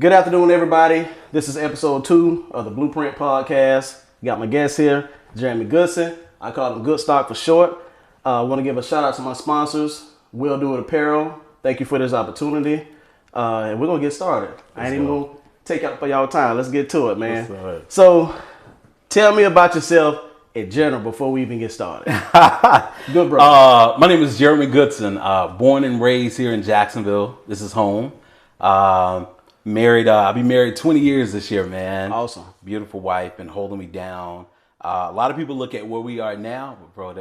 Good afternoon, everybody. This is episode 2 of the Blueprint Podcast. Got my guest here, Jeremy Goodson. I call him Good Stock for short. I want to give a shout out to my sponsors, Will Do It Apparel. Thank you for this opportunity. And we're going to get started. I ain't even going to take up for y'all time. Let's get to it, man. So, tell me about yourself in general before we even get started. Good, bro. My name is Jeremy Goodson. Born and raised here in Jacksonville. This is home. Married. I'll be married 20 years this year, man. Awesome. Beautiful wife, been holding me down. A lot of people look at where we are now, but bro,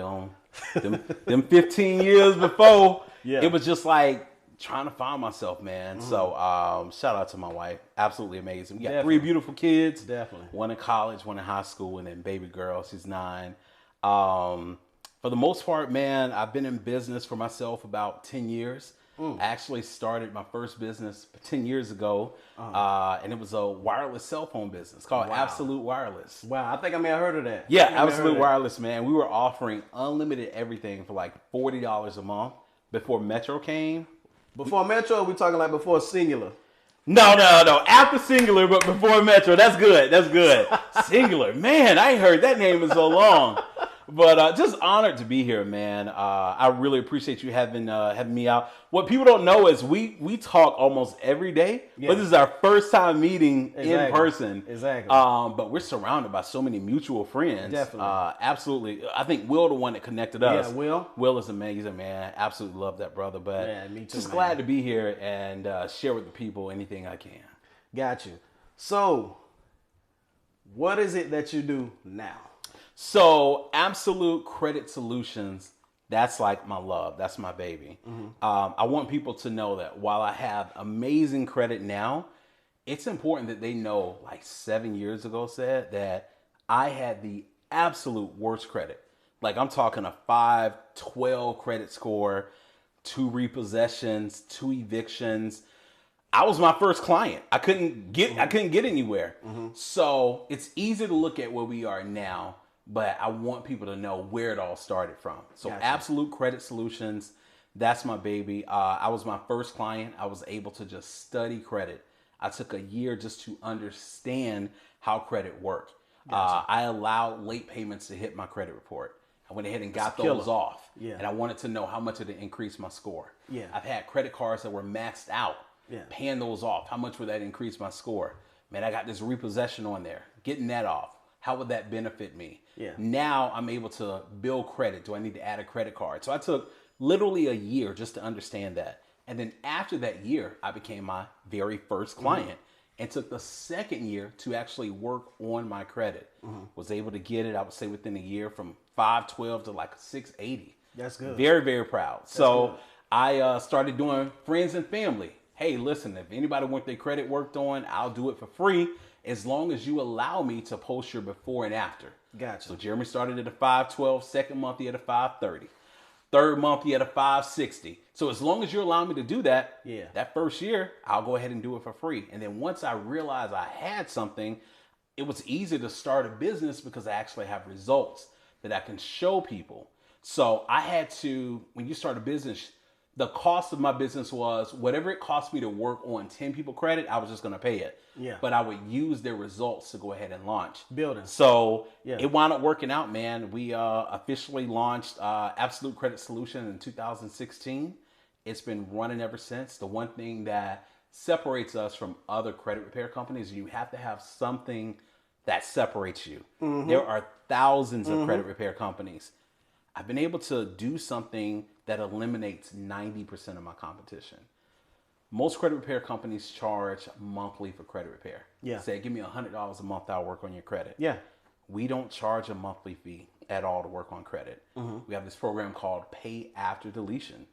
them 15 years before, it was just like trying to find myself, man. So shout out to my wife. Absolutely amazing. We got 3 beautiful kids. Definitely. One in college, one in high school, and then baby girl, she's 9. For the most part, man, I've been in business for myself about 10 years. I actually started my first business 10 years ago, and it was a wireless cell phone business called Absolute Wireless. Wow, I think I may have heard of that. Yeah, Absolute Wireless, man. We were offering unlimited everything for like $40 a month before Metro came. Before Metro, we talking like before Singular. No. After Singular, but before Metro. That's good. Singular. Man, I ain't heard that name in so long. But just honored to be here, man. I really appreciate you having me out. What people don't know is we talk almost every day, but this is our first time meeting in person. Exactly. But we're surrounded by so many mutual friends. Definitely. Absolutely. I think Will, the one that connected us. Yeah, Will. Will is amazing, man. Absolutely love that brother. But yeah, me too, just man. glad to be here and share with the people anything I can. Got you. So, what is it that you do now? So, Absolute Credit Solutions, that's like my love. That's my baby. I want people to know that while I have amazing credit now, it's important that they know, like 7 years ago said, that I had the absolute worst credit. Like I'm talking a 512 credit score, 2 repossessions, 2 evictions. I was my first client. I couldn't get anywhere. So it's easy to look at where we are now, but I want people to know where it all started from. So Gotcha. Absolute Credit Solutions, that's my baby. I was my first client. I was able to just study credit. I took a year just to understand how credit worked. Gotcha. I allowed late payments to hit my credit report. I went ahead and got killer. those off. Yeah. And I wanted to know how much it increased my score. Yeah. I've had credit cards that were maxed out. Yeah. Paying those off. How much would that increase my score? Man, I got this repossession on there. Getting that off. How would that benefit me? Yeah. Now I'm able to build credit. Do I need to add a credit card? So I took literally a year just to understand that. And then after that year, I became my very first client and took the second year to actually work on my credit. Was able to get it, I would say within a year, from 512 to like 680. That's good. Very, very proud. So I started doing friends and family. Hey, listen, if anybody want their credit worked on, I'll do it for free as long as you allow me to post your before and after. Gotcha. So Jeremy started at a 512, second month he had a 530. Third month he had a 560. So as long as you allow me to do that, that first year, I'll go ahead and do it for free. And then once I realized I had something, it was easy to start a business because I actually have results that I can show people. So I had to, when you start a business, the cost of my business was whatever it cost me to work on 10 people credit, I was just going to pay it. Yeah. But I would use their results to go ahead and launch. Building. So it wound up working out, man. We officially launched Absolute Credit Solution in 2016. It's been running ever since. The one thing that separates us from other credit repair companies, you have to have something that separates you. There are thousands of credit repair companies. I've been able to do something that eliminates 90% of my competition. Most credit repair companies charge monthly for credit repair. Yeah. Say, give me $100 a month, I'll work on your credit. Yeah. We don't charge a monthly fee at all to work on credit. We have this program called Pay After Deletion.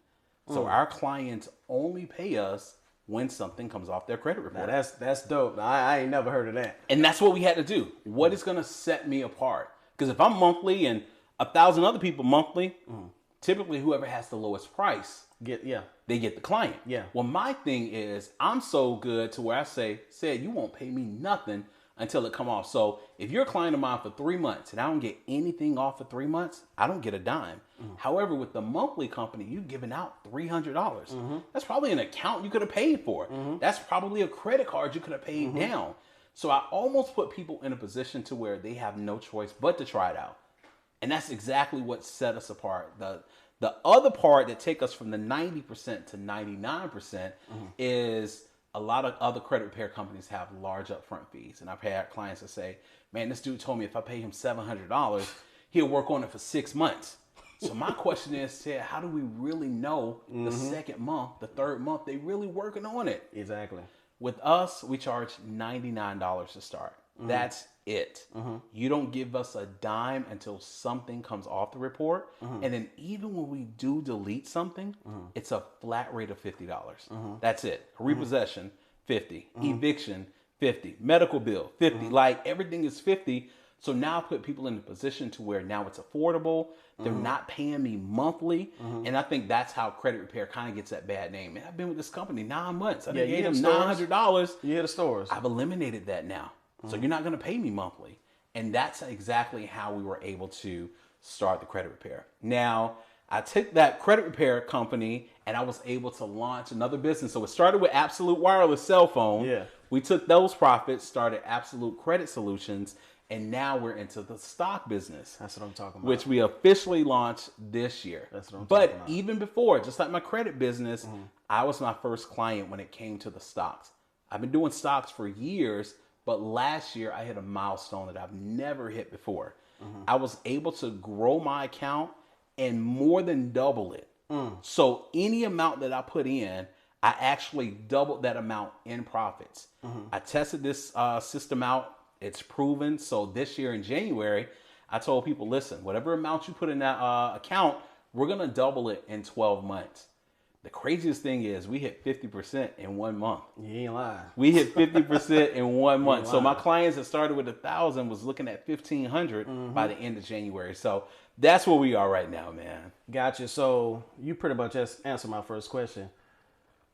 So our clients only pay us when something comes off their credit report. Now that's dope. I ain't never heard of that. And that's what we had to do. What is going to set me apart? Because if I'm monthly and 1,000 other people monthly, typically whoever has the lowest price, they get the client. Yeah. Well, my thing is I'm so good to where I said, you won't pay me nothing until it come off. So if you're a client of mine for 3 months and I don't get anything off for 3 months, I don't get a dime. However, with the monthly company, you've given out $300. That's probably an account you could have paid for. That's probably a credit card you could have paid down. So I almost put people in a position to where they have no choice but to try it out. And that's exactly what set us apart. The other part that take us from the 90% to 99% is a lot of other credit repair companies have large upfront fees. And I've had clients that say, man, this dude told me if I pay him $700, he'll work on it for 6 months. So my question is, how do we really know the second month, the third month, they really working on it? Exactly. With us, we charge $99 to start. That's it. You don't give us a dime until something comes off the report. And then even when we do delete something, it's a flat rate of $50. That's it. Repossession, 50. Eviction, 50. Medical bill, 50. Like everything is 50. So now I put people in a position to where now it's affordable. They're not paying me monthly. And I think that's how credit repair kind of gets that bad name. Man, I've been with this company 9 months. I gave them $900. You hear the stores. I've eliminated that now. So you're not going to pay me monthly. And that's exactly how we were able to start the credit repair. Now, I took that credit repair company and I was able to launch another business. So it started with Absolute Wireless cell phone. Yeah. We took those profits, started Absolute Credit Solutions, and now we're into the stock business. That's what I'm talking about. Which we officially launched this year. That's what I'm talking about. But even before, just like my credit business, I was my first client when it came to the stocks. I've been doing stocks for years, but last year I hit a milestone that I've never hit before. I was able to grow my account and more than double it. So any amount that I put in, I actually doubled that amount in profits. I tested this system out. It's proven. So this year in January, I told people, listen, whatever amount you put in that account, we're going to double it in 12 months. The craziest thing is we hit 50% in 1 month. You ain't lying. We hit 50% in 1 month. So my clients that started with 1,000 was looking at 1,500 by the end of January. So that's where we are right now, man. Gotcha. So you pretty much just answered my first question.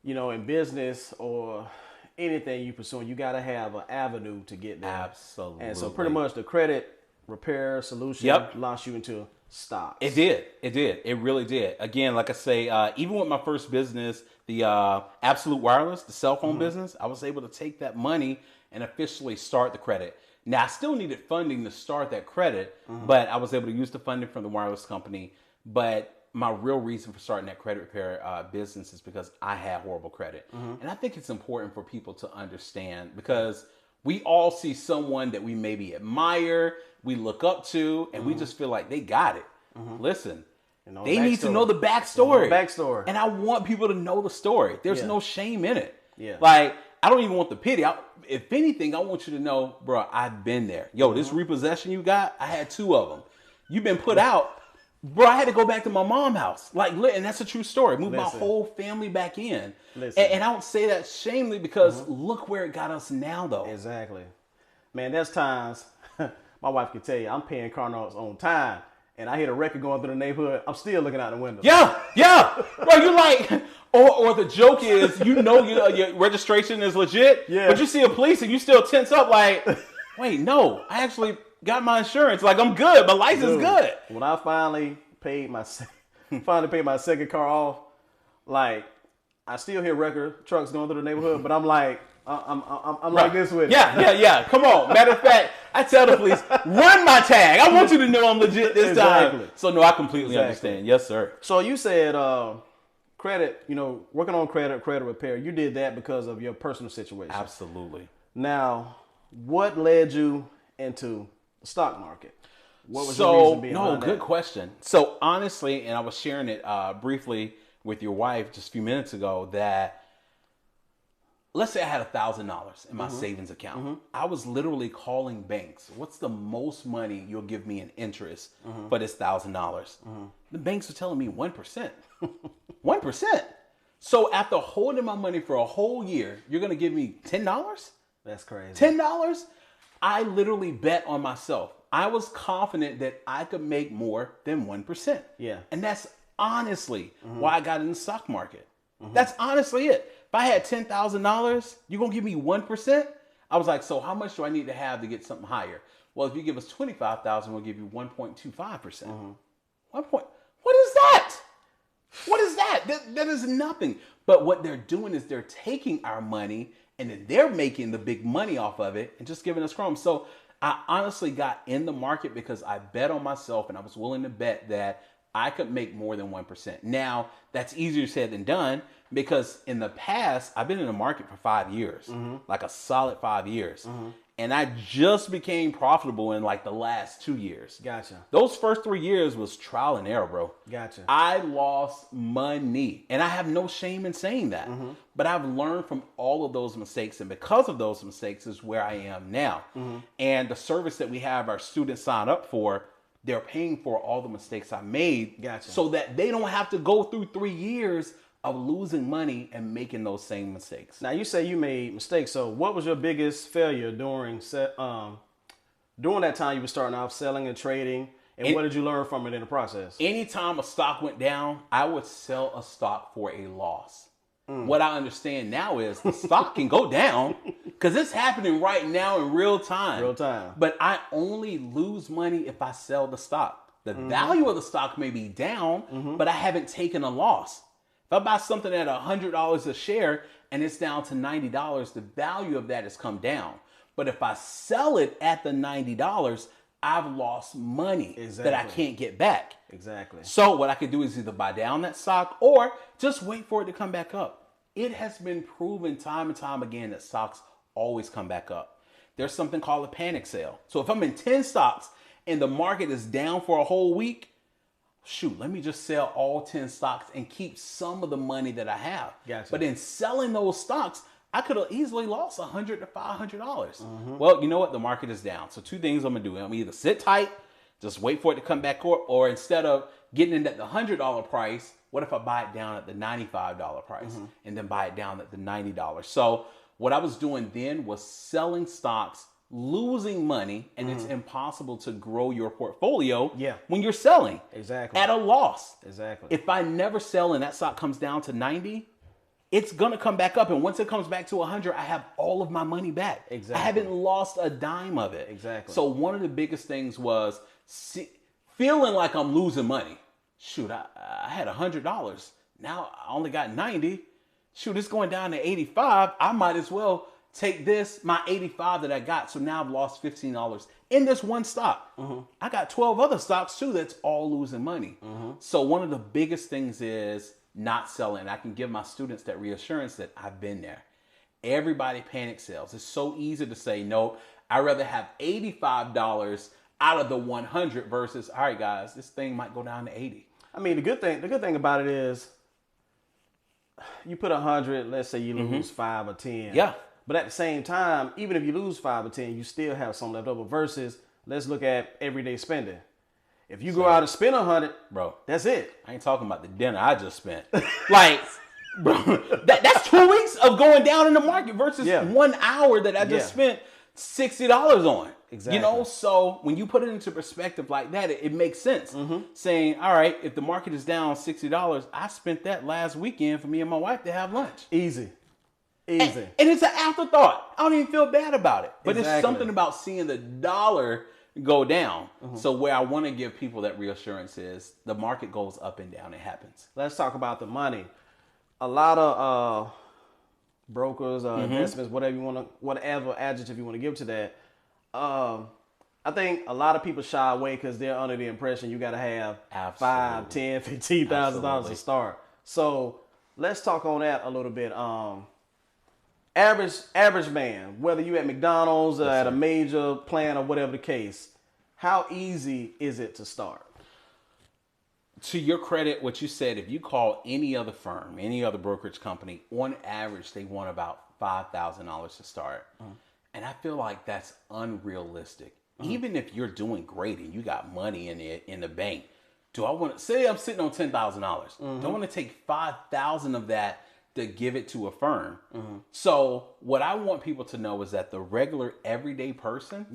You know, in business or anything you pursue, you got to have an avenue to get there. Absolutely. And so pretty much the credit repair solution launched you into stocks. It did. It did. It really did. Again, like I say, even with my first business, the Absolute Wireless, the cell phone business, I was able to take that money and officially start the credit. Now, I still needed funding to start that credit, but I was able to use the funding from the wireless company. But my real reason for starting that credit repair business is because I had horrible credit. And I think it's important for people to understand because we all see someone that we maybe admire, we look up to, and we just feel like they got it. Listen, they need to know the backstory. And I want people to know the story. There's no shame in it. Like, I don't even want the pity. If anything, I want you to know, bro, I've been there. Yo, this repossession you got, I had 2 of them. You've been put out. Bro, I had to go back to my mom's house. Like, and that's a true story. Moved my whole family back in. And I don't say that shamefully because look where it got us now, though. Exactly. Man, there's times, my wife can tell you, I'm paying car notes on time, and I hear a record going through the neighborhood, I'm still looking out the window. Yeah. Bro, you like, or the joke is, you know your registration is legit, but you see a police and you still tense up like, wait, no, I actually got my insurance. Like, I'm good. My license is good. When I finally paid my second car off, like, I still hear record trucks going through the neighborhood, but I'm like, I'm like this with it. Yeah. Come on. Matter of fact, I tell the police, run my tag. I want you to know I'm legit this time. So, no, I completely understand. Yes, sir. So you said credit, working on credit repair, you did that because of your personal situation. Absolutely. Now, what led you into the stock market? What was your reason behind that? Good question. So honestly, and I was sharing it briefly with your wife just a few minutes ago, that let's say I had $1,000 in my savings account. I was literally calling banks. What's the most money you'll give me in interest for this $1,000? The banks are telling me 1%. 1%. So after holding my money for a whole year, you're going to give me $10? That's crazy. $10? I literally bet on myself. I was confident that I could make more than 1%. Yeah. And that's honestly why I got in the stock market. That's honestly it. If I had $10,000, you're going to give me 1%? I was like, so how much do I need to have to get something higher? Well, if you give us 25,000, we'll give you 1.25%. What is that? What is that? That is nothing. But what they're doing is they're taking our money and then they're making the big money off of it and just giving us crumbs. So I honestly got in the market because I bet on myself and I was willing to bet that I could make more than 1%. Now, that's easier said than done because in the past, I've been in the market for 5 years, like a solid 5 years. And I just became profitable in like the last 2 years. Gotcha. Those first 3 years was trial and error, bro. Gotcha. I lost money. And I have no shame in saying that. But I've learned from all of those mistakes. And because of those mistakes is where I am now. And the service that we have our students sign up for, they're paying for all the mistakes I made. Gotcha. So that they don't have to go through 3 years of losing money and making those same mistakes. Now you say you made mistakes. So what was your biggest failure during that time you were starting off selling and trading? And what did you learn from it in the process? Anytime a stock went down, I would sell a stock for a loss. What I understand now is the stock can go down because it's happening right now in real time. Real time. But I only lose money if I sell the stock. The value of the stock may be down, but I haven't taken a loss. If I buy something at $100 a share and it's down to $90, the value of that has come down. But if I sell it at the $90, I've lost money that I can't get back. Exactly. So what I could do is either buy down that stock or just wait for it to come back up. It has been proven time and time again that stocks always come back up. There's something called a panic sale. So if I'm in 10 stocks and the market is down for a whole week, shoot, let me just sell all 10 stocks and keep some of the money that I have. Gotcha. But in selling those stocks, I could have easily lost $100 to $500. Well, you know what? The market is down. So two things I'm going to do. I'm either sit tight, just wait for it to come back, or instead of getting it at the $100 price, what if I buy it down at the $95 price and then buy it down at the $90? So what I was doing then was selling stocks, losing money, and it's impossible to grow your portfolio when you're selling at a loss. Exactly. If I never sell and that stock comes down to 90, it's going to come back up. And once it comes back to 100, I have all of my money back. Exactly. I haven't lost a dime of it. Exactly. So one of the biggest things was feeling like I'm losing money. Shoot, I had $100. Now I only got 90. Shoot, it's going down to 85. I might as well take my 85 that I got. So now I've lost $15 in this one stock. I got 12 other stocks too that's all losing money. So one of the biggest things is not selling. I can give my students that reassurance that I've been there. Everybody panic sells. It's so easy to say, no, I'd rather have $85 out of the 100 versus, all right, guys, this thing might go down to 80. I mean, the good thing about it is you put 100, let's say you lose 5 or 10. Yeah. But at the same time, even if you lose 5 or 10, you still have some left over versus let's look at everyday spending. If you go out and spend 100, bro, that's it. I ain't talking about the dinner I just spent. Like, bro, that's 2 weeks of going down in the market versus 1 hour that I just spent $60 on. Exactly. You know, so when you put it into perspective like that, it makes sense. Saying, all right, if the market is down $60, I spent that last weekend for me and my wife to have lunch. Easy. And it's an afterthought. I don't even feel bad about it. But it's something about seeing the dollar go down. So where I want to give people that reassurance is the market goes up and down. It happens. Let's talk about the money. A lot of brokers, investments, whatever adjective you want to give to that. I think a lot of people shy away because they're under the impression you got to have $5, $10, $15,000 to start. So let's talk on that a little bit. Average man, whether you at McDonald's or at a major plant or whatever the case, how easy is it to start? To your credit, what you said, if you call any other firm, any other brokerage company, on average, they want about $5,000 to start. And I feel like that's unrealistic. Even if you're doing great and you got money in the bank, do I want to say I'm sitting on $10,000? Do I want to take $5,000 of that to give it to a firm? So what I want people to know is that the regular everyday person,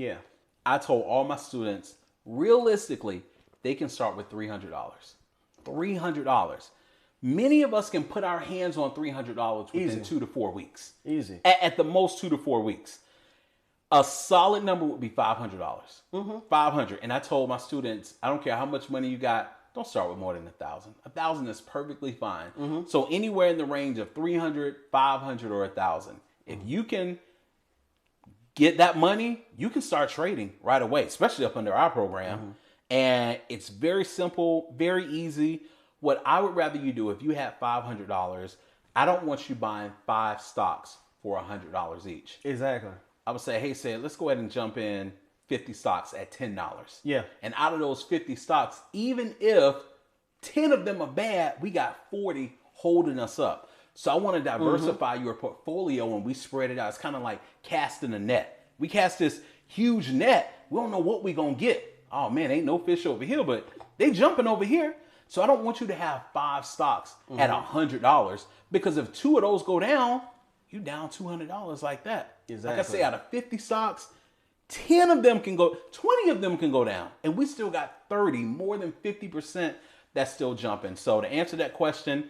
I told all my students, realistically, they can start with $300. $300. Many of us can put our hands on $300 within 2 to 4 weeks. Easy. At the most 2 to 4 weeks. A solid number would be $500. $500. And I told my students, I don't care how much money you got, don't start with more than $1,000. $1,000 is perfectly fine. So anywhere in the range of $300, $500, or $1,000. If you can get that money, you can start trading right away, especially up under our program. And it's very simple, very easy. What I would rather you do, if you have $500, I don't want you buying 5 stocks for $100 each. Exactly. I would say, hey, Sid, let's go ahead and jump in 50 stocks at $10. Yeah. And out of those 50 stocks, even if 10 of them are bad, we got 40 holding us up. So I want to diversify your portfolio and we spread it out. It's kind of like casting a net. We cast this huge net. We don't know what we're going to get. Oh, man, ain't no fish over here, but they jumping over here. So I don't want you to have 5 stocks at $100 because if 2 of those go down, you down $200 like that. Exactly. Like I say, out of 50 stocks, 10 of them can go, 20 of them can go down. And we still got 30, more than 50% that's still jumping. So to answer that question,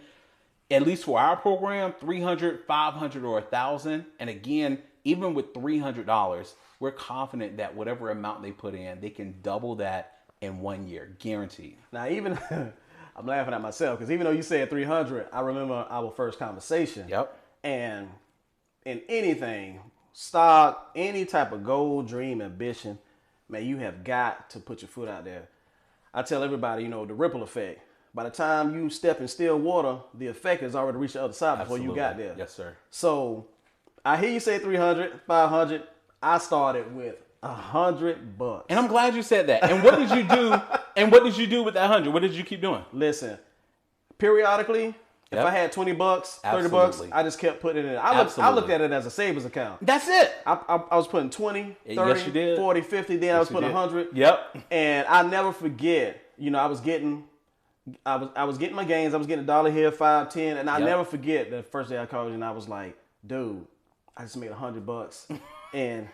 at least for our program, $300, $500, or $1,000. And again, even with $300, we're confident that whatever amount they put in, they can double that in 1 year, guaranteed. Now, even I'm laughing at myself because even though you said 300, I remember our first conversation. Yep. And in anything, stock, any type of goal, dream, ambition, man, you have got to put your foot out there. I tell everybody, the ripple effect. By the time you step in still water, the effect has already reached the other side before you got there. Yes, sir. So I hear you say 300, 500. I started with $100. And I'm glad you said that. And what did you do? And what did you do with that 100? What did you keep doing? Listen, periodically, if I had $20, $30, Absolutely. I just kept putting it in. I looked at it as a savings account. That's it. I was putting 20, 30, Yes, you did. 40, 50, then I was putting 100. Yep. And I never forget, I was getting my gains. I was getting $1 here, 5, 10, and I never forget the first day I called you and I was like, dude, I just made $100 in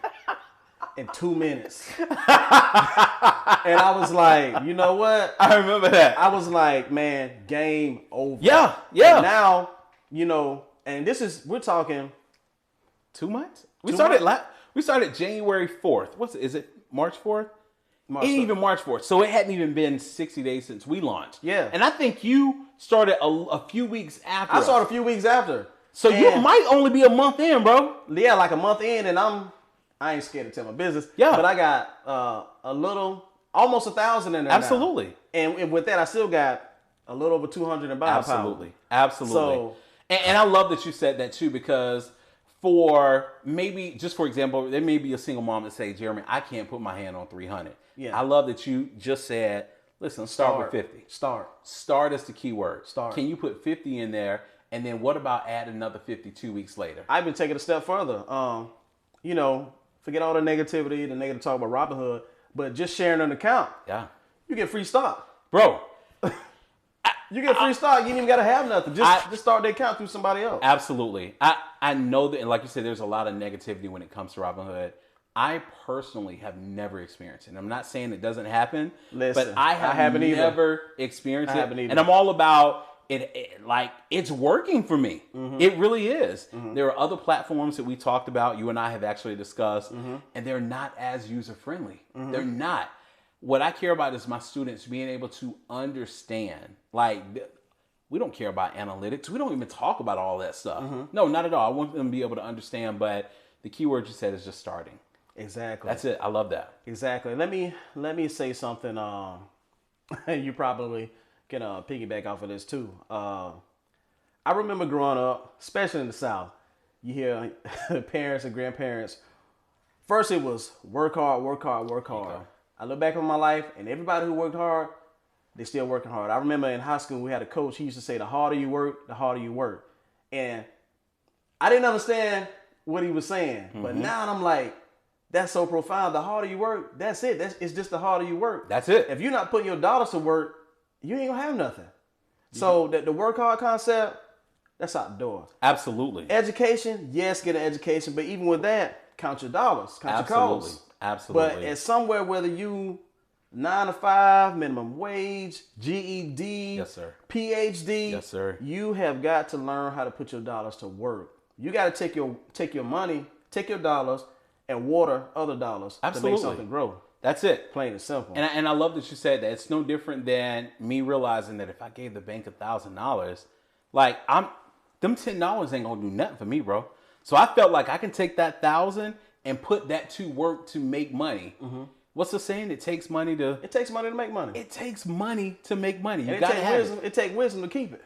2 minutes. And I was like, you know what? I remember that. I was like, man, game over. Yeah. And now, and we're talking 2 months? We started January 4th. Is it March 4th? It ain't even March 4th. So it hadn't even been 60 days since we launched. Yeah. And I think you started a few weeks after. I started a few weeks after. So you might only be a month in, bro. Yeah, like a month in, and I ain't scared to tell my business. Yeah. But I got almost 1,000 in there. Absolutely. Now. And with that, I still got a little over 200 in buying power. Absolutely. So, and I love that you said that too, because for example, there may be a single mom that say, Jeremy, I can't put my hand on 300. Yeah. I love that you just said, listen, start with 50. Start is the key word. Start. Can you put 50 in there? And then what about add another 50 2 weeks later? I've been taking it a step further. Forget all the negativity, the negative talk about Robinhood, but just sharing an account. Yeah. You get free stock. Bro. You get free stock. You ain't even got to have nothing. Just start the account through somebody else. Absolutely. I know that, and like you said, there's a lot of negativity when it comes to Robinhood. I personally have never experienced it. And I'm not saying it doesn't happen, Listen, but I haven't never experienced it. Either. And I'm all about it. Like, it's working for me. Mm-hmm. It really is. Mm-hmm. There are other platforms that we talked about, you and I have actually discussed, and they're not as user-friendly. Mm-hmm. They're not. What I care about is my students being able to understand. Like, we don't care about analytics. We don't even talk about all that stuff. Mm-hmm. No, not at all. I want them to be able to understand, but the key word you said is just starting. Exactly. That's it. I love that. Exactly. Let me say something. You probably can piggyback off of this too. I remember growing up, especially in the South, you hear parents and grandparents. First, it was work hard, work hard, work hard. Okay. I look back on my life, and everybody who worked hard, they're still working hard. I remember in high school, we had a coach. He used to say, "The harder you work, the harder you work." And I didn't understand what he was saying, but now I'm like, that's so profound. The harder you work, that's it. It's just the harder you work. That's it. If you're not putting your dollars to work, you ain't gonna have nothing. So the work hard concept, that's out the door. Absolutely. Education, yes, get an education, but even with that, count your dollars, count your costs. Absolutely. But it's somewhere, whether you 9 to 5, minimum wage, GED, yes, sir. PhD, yes, sir. You have got to learn how to put your dollars to work. You got to take your money, take your dollars, and water other dollars to Absolutely. make something grow. That's it. Plain and simple. And I love that you said that. It's no different than me realizing that if I gave the bank $1,000, like them $10 ain't gonna do nothing for me, bro. So I felt like I can take that 1,000 and put that to work to make money. What's the saying? It takes money to make money. It takes money to make money. You And gotta have wisdom. It takes wisdom to keep it.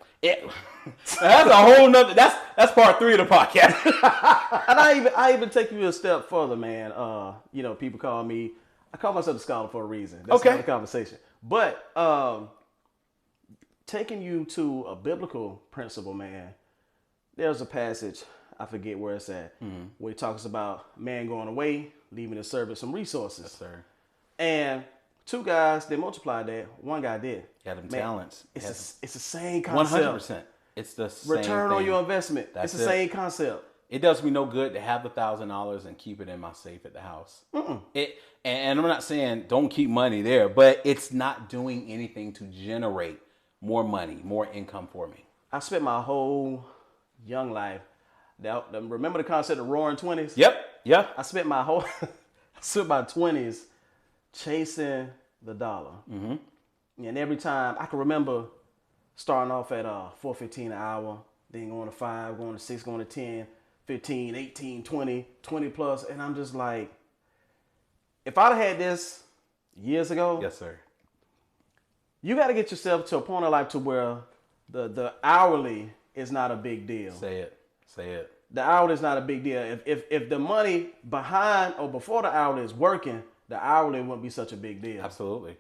That's a whole nother. That's part 3 of the podcast. And I even take you a step further, man. People call me. I call myself a scholar for a reason. That's Okay. another conversation. But taking you to a biblical principle, man. There's a passage, I forget where it's at, where he talks about man going away, leaving his servant some resources. Yes, sir. And 2 guys, they multiplied that. 1 guy did. Got them Man, talents. It's the same concept. 100%. It's the same Return on thing. your investment. That's it's the it. same concept. It does me no good to have the $1,000 and keep it in my safe at the house. And I'm not saying don't keep money there, but it's not doing anything to generate more money, more income for me. I spent my whole young life. Remember the concept of roaring 20s? Yep. I spent my 20s chasing the dollar. And every time I can remember starting off at $4.15 an hour, then going to 5, going to 6, going to 10, 15, 18, 20, 20 plus. And I'm just like, if I'd have had this years ago, Yes, sir. you got to get yourself to a point of life to where the hourly is not a big deal. Say it. The hourly is not a big deal. If the money behind or before the hourly is working, the hourly wouldn't be such a big deal. Absolutely.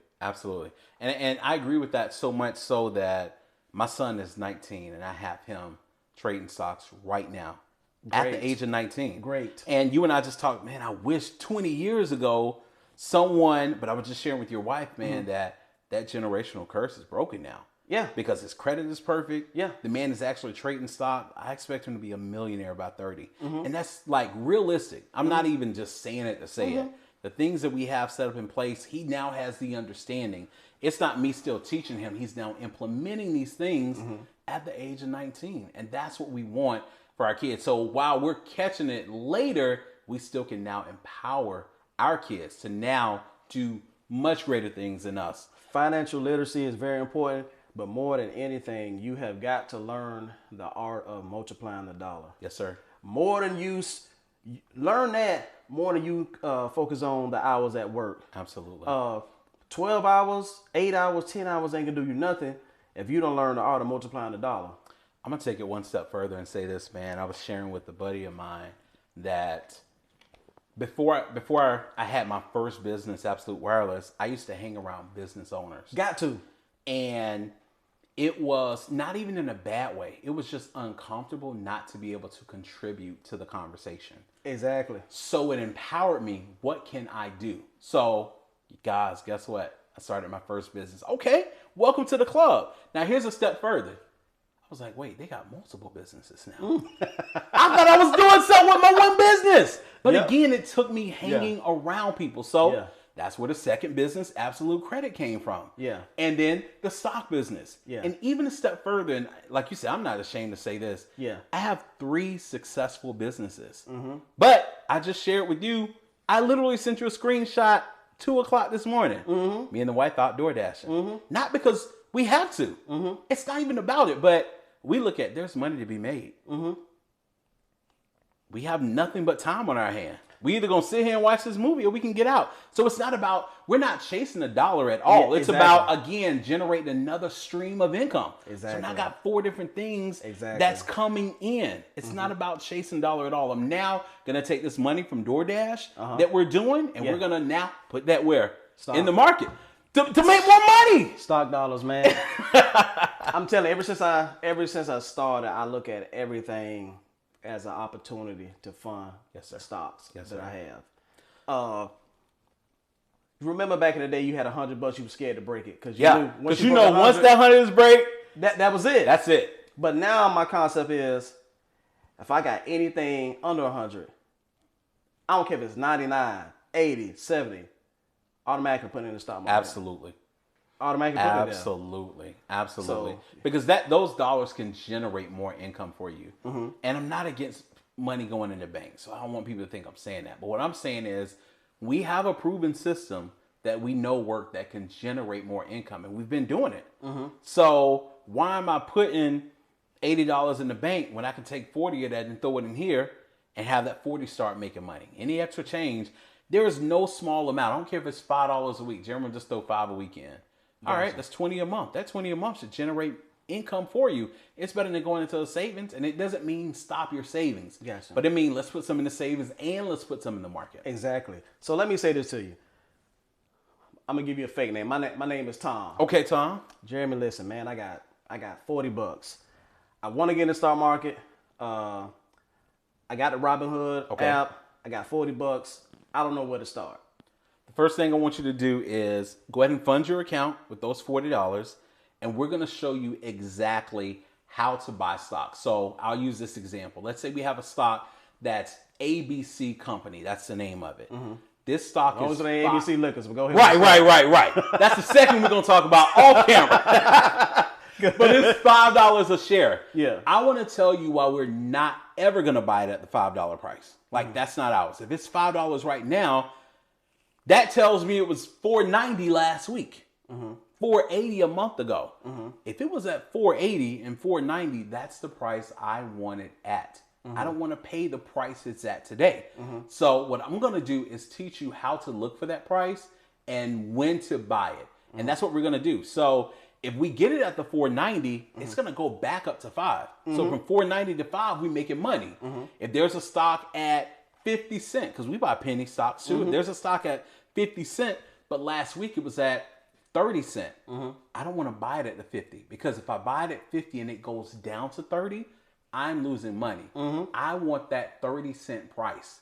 And I agree with that so much so that my son is 19 and I have him trading stocks right now at the age of 19. Great. And you and I just talked, man, I wish 20 years ago but I was just sharing with your wife, man, that generational curse is broken now. Yeah. Because his credit is perfect. Yeah. The man is actually trading stock. I expect him to be a millionaire by 30. And that's like realistic. I'm not even just saying it to say it. The things that we have set up in place, he now has the understanding. It's not me still teaching him. He's now implementing these things at the age of 19. And that's what we want for our kids. So while we're catching it later, we still can now empower our kids to now do much greater things than us. Financial literacy is very important, but more than anything, you have got to learn the art of multiplying the dollar. Yes, sir. Learn that more than you focus on the hours at work. Absolutely. 12 hours, 8 hours, 10 hours ain't gonna do you nothing if you don't learn the art of multiplying the dollar. I'm going to take it one step further and say this, man. I was sharing with a buddy of mine that before I had my first business, Absolute Wireless, I used to hang around business owners. Got to. And it was not even in a bad way. It was just uncomfortable not to be able to contribute to the conversation. Exactly. So it empowered me. What can I do? So, guys, guess what? I started my first business. Okay, welcome to the club. Now, here's a step further. I was like, wait, they got multiple businesses now. I thought I was doing something with my one business. But again, it took me hanging around people. So that's where the second business, Absolute Credit, came from. Yeah. And then the stock business. Yeah. And even a step further, and like you said, I'm not ashamed to say this. Yeah. I have 3 successful businesses. But I just shared with you, I literally sent you a screenshot 2 o'clock this morning. Me and the wife out door dashing. Not because we have to. It's not even about it, but we look at there's money to be made. We have nothing but time on our hand. We either gonna sit here and watch this movie or we can get out. So it's not about, we're not chasing a dollar at all. Yeah, it's exactly. about, again, generating another stream of income. Exactly. So now I got 4 different things Exactly. that's coming in. It's not about chasing dollar at all. I'm now gonna take this money from DoorDash that we're doing and we're gonna now put that where? Stock. In the market. To make more money. Stock dollars, man. I'm telling you, ever since I started, I look at everything as an opportunity to fund stocks that I have. Remember back in the day, you had $100, you were scared to break it because once that 100 is break, that was it. That's it. But now my concept is, if I got anything under 100, I don't care if it's 99, 80, 70, automatically put it in the stock market. Absolutely. Automatically put it in there. Absolutely. So, because those dollars can generate more income for you. And I'm not against money going in the bank. So I don't want people to think I'm saying that. But what I'm saying is we have a proven system that we know work that can generate more income. And we've been doing it. So why am I putting $80 in the bank when I can take 40 of that and throw it in here and have that 40 start making money? Any extra change, there is no small amount. I don't care if it's $5 a week. Jeremy will just throw $5 a week in. All right, that's 20 a month. That 20 a month should generate income for you. It's better than going into the savings, and it doesn't mean stop your savings. Gotcha. But it means let's put some in the savings and let's put some in the market. Exactly. So let me say this to you. I'm gonna give you a fake name. My name is Tom. Okay, Tom. Jeremy, listen, man, I got $40. I want to get in the stock market. I got the Robinhood app. I got $40. I don't know where to start. The first thing I want you to do is go ahead and fund your account with those $40, and we're going to show you exactly how to buy stocks. So I'll use this example. Let's say we have a stock that's ABC Company. That's the name of it. This stock is ABC Liquors. But go ahead. Right. That's the second we're going to talk about off camera. But it's $5 a share. Yeah. I want to tell you why we're not ever going to buy it at the $5 price. Like, that's not ours. If it's $5 right now, that tells me it was $4.90 last week. $4.80 a month ago. If it was at $4.80 and $4.90, that's the price I want it at. I don't want to pay the price it's at today. So what I'm going to do is teach you how to look for that price and when to buy it. And that's what we're going to do. So if we get it at the $4.90, it's going to go back up to $5. So from $4.90 to $5, we making money. If there's a stock at 50 cents, because we buy penny stocks too. If there's a stock at 50 cents, but last week it was at 30 cents. I don't want to buy it at the 50, because if I buy it at 50 and it goes down to 30, I'm losing money. I want that 30-cent price.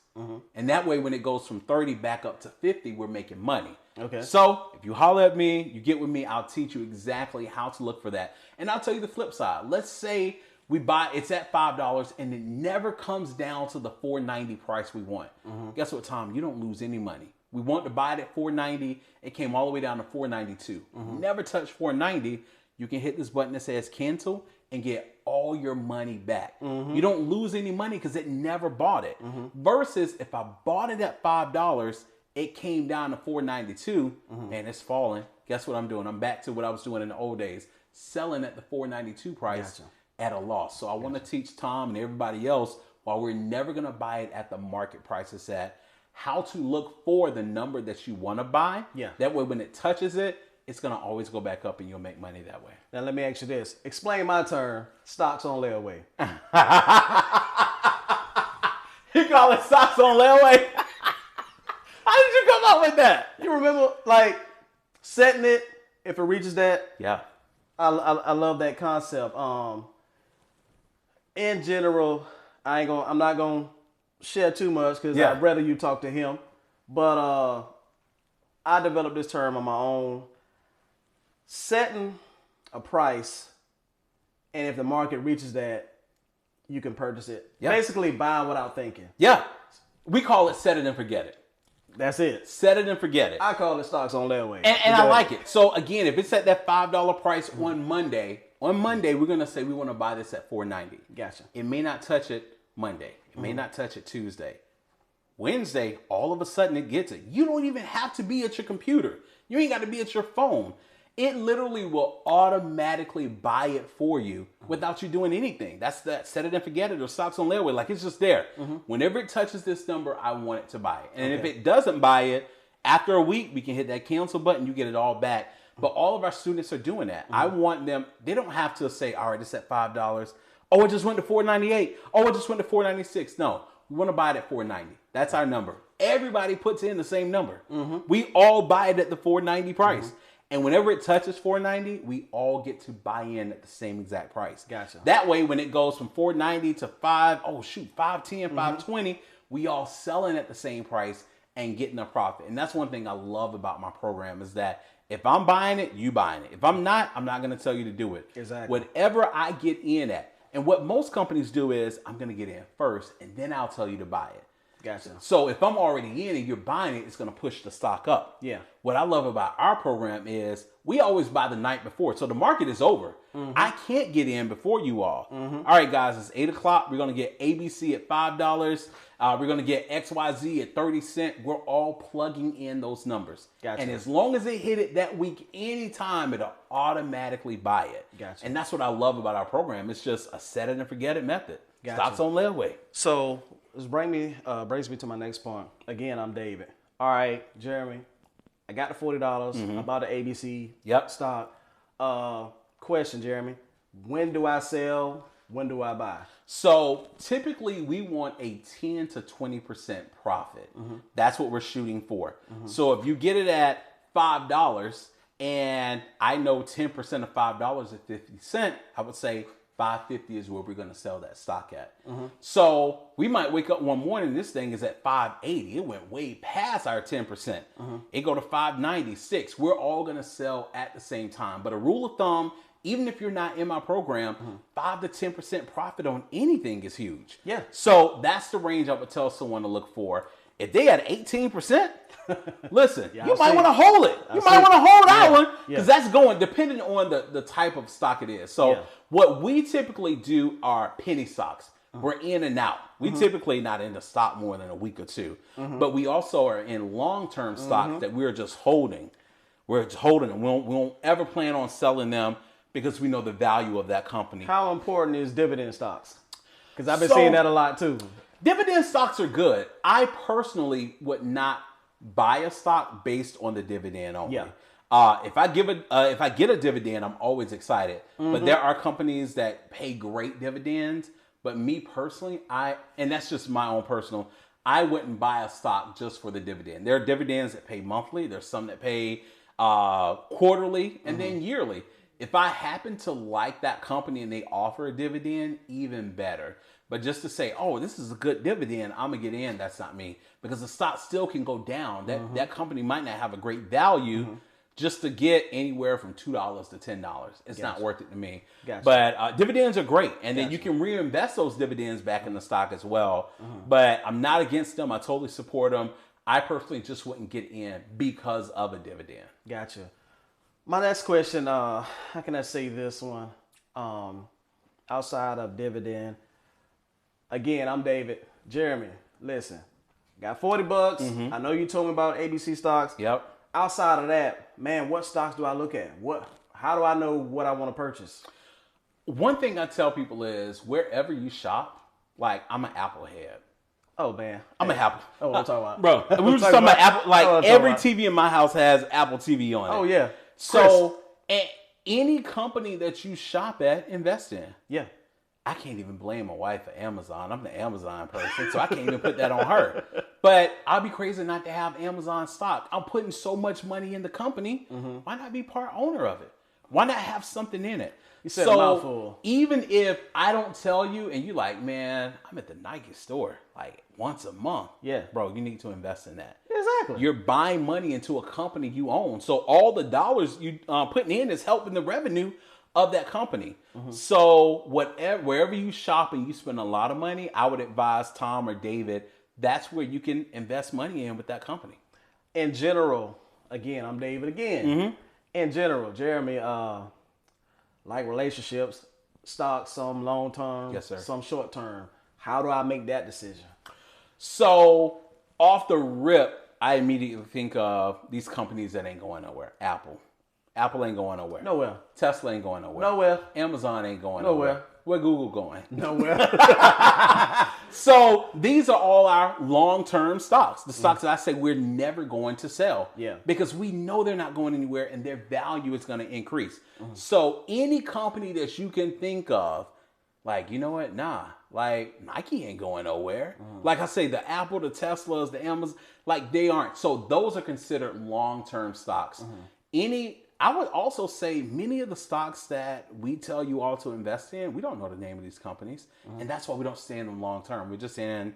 And that way, when it goes from 30 back up to 50, we're making money. Okay. So if you holler at me, you get with me, I'll teach you exactly how to look for that. And I'll tell you the flip side. Let's say we buy, it's at $5 and it never comes down to the $4.90 price we want. Guess what, Tom? You don't lose any money. We want to buy it at $4.90. It came all the way down to $4.92. Never touch $4.90. You can hit this button that says cancel and get all your money back. You don't lose any money because it never bought it. Versus if I bought it at $5, it came down to $4.92 and it's falling. Guess what I'm doing? I'm back to what I was doing in the old days, selling at the $4.92 price at a loss. So I want to teach Tom and everybody else, while we're never going to buy it at the market price it's at, how to look for the number that you want to buy. That way when it touches it, it's going to always go back up and you'll make money that way. Now, let me ask you this. Explain my term, stocks on layaway. You call it stocks on layaway? How did you come up with that? You remember, like, setting it if it reaches that? Yeah. I love that concept. In general, I'm not gonna share too much because I'd rather you talk to him. But I developed this term on my own. Setting a price, and if the market reaches that, you can purchase it. Basically, buying without thinking. We call it set it and forget it. That's it. Set it and forget it. I call it stocks on layaway. And I like it. So again, if it's at that $5 price on Monday, we're gonna say we want to buy this at $4.90. Gotcha. It may not touch it Monday. It may not touch it Tuesday. Wednesday, all of a sudden it gets it. You don't even have to be at your computer. You ain't got to be at your phone. It literally will automatically buy it for you without you doing anything. That's that set it and forget it, or stocks on layaway. Like, it's just there. Whenever it touches this number, I want it to buy it. And if it doesn't buy it, after a week, we can hit that cancel button. You get it all back. But all of our students are doing that. I want them, they don't have to say, all right, it's at $5. Oh, it just went to $4.98. Oh, it just went to $4.96. No, we want to buy it at $4.90. That's our number. Everybody puts in the same number. We all buy it at the $4.90 price. And whenever it touches $4.90, we all get to buy in at the same exact price. Gotcha. That way, when it goes from $4.90 to $5.10, $5.20, we all selling at the same price and getting a profit. And that's one thing I love about my program, is that if I'm buying it, you buying it. If I'm not going to tell you to do it. Exactly. Whatever I get in at. And what most companies do is, I'm going to get in first and then I'll tell you to buy it. Gotcha. So if I'm already in and you're buying it, it's going to push the stock up. Yeah. What I love about our program is we always buy the night before. So the market is over. I can't get in before you all. All right, guys, it's 8 o'clock. We're going to get ABC at $5. We're going to get XYZ at 30 cents. We're all plugging in those numbers. Gotcha. And as long as they hit it that week, anytime, it'll automatically buy it. Gotcha. And that's what I love about our program. It's just a set it and forget it method. Gotcha. Stocks on layaway. So this brings me to my next point. Again, I'm David. All right, Jeremy, I got the $40. I bought the ABC Yep. stock. Question, Jeremy, when do I sell? When do I buy? So typically we want a 10 to 20% profit. That's what we're shooting for. So if you get it at $5 and I know 10% of $5 is 50 cents, I would say $5.50 is where we're going to sell that stock at. So we might wake up one morning, this thing is at $5.80. It went way past our 10%. It go to $5.96. We're all going to sell at the same time. But a rule of thumb, even if you're not in my program, 5 to 10% profit on anything is huge. Yeah. So that's the range I would tell someone to look for. If they had 18%, listen, you might want to hold it. You might want to hold that one because that's going depending on the type of stock it is. So what we typically do are penny stocks. We're in and out. We typically not in the stock more than a week or two, but we also are in long-term stocks that we're just holding. We're just holding them. We won't ever plan on selling them because we know the value of that company. How important is dividend stocks? Because I've been seeing that a lot too. Dividend stocks are good. I personally would not buy a stock based on the dividend only. Yeah. If I get a dividend, I'm always excited. But there are companies that pay great dividends. But me personally, and that's just my own personal, I wouldn't buy a stock just for the dividend. There are dividends that pay monthly. There's some that pay quarterly and then yearly. If I happen to like that company and they offer a dividend, even better. But just to say, oh, this is a good dividend, I'm going to get in, that's not me. Because the stock still can go down. That company might not have a great value just to get anywhere from $2 to $10. It's not worth it to me. Gotcha. But dividends are great. And then you can reinvest those dividends back in the stock as well. But I'm not against them. I totally support them. I personally just wouldn't get in because of a dividend. Gotcha. My next question, how can I say this one? Outside of dividend, again, I'm David. Jeremy, listen, got $40. I know you told me about ABC stocks. Yep. Outside of that, man, what stocks do I look at? How do I know what I want to purchase? One thing I tell people is wherever you shop, like I'm an Apple head. Oh man, I'm an Apple. Oh, what I'm talking about, bro. We were just talking about Apple. Like every TV in my house has Apple TV on it. Oh yeah. So any company that you shop at, invest in. Yeah. I can't even blame my wife for Amazon. I'm the Amazon person, so I can't even put that on her. But I'll be crazy not to have Amazon stock. I'm putting so much money in the company. Why not be part owner of it? Why not have something in it? You said a mouthful. Even if I don't tell you and you like, man, I'm at the Nike store like once a month. Yeah. Bro, you need to invest in that. Exactly. You're buying money into a company you own. So all the dollars you putting in is helping the revenue of that company. So wherever you shop and you spend a lot of money, I would advise Tom or David, that's where you can invest money in with that company. In general, again, I'm David again. In general, Jeremy, like relationships, stocks, some long term, Yes, sir. some short term. How do I make that decision? So off the rip, I immediately think of these companies that ain't going nowhere. Apple ain't going nowhere. Nowhere. Tesla ain't going nowhere. Nowhere. Amazon ain't going Nowhere. nowhere. Where Google going? Nowhere. So these are all our long-term stocks. The stocks that I say we're never going to sell. Yeah. Because we know they're not going anywhere and their value is going to increase. So any company that you can think of, like, you know what? Nah. Like, Nike ain't going nowhere. Like I say, the Apple, the Teslas, the Amazon, like they aren't. So those are considered long-term stocks. I would also say many of the stocks that we tell you all to invest in, we don't know the name of these companies. And that's why we don't stay in them long term. We're just in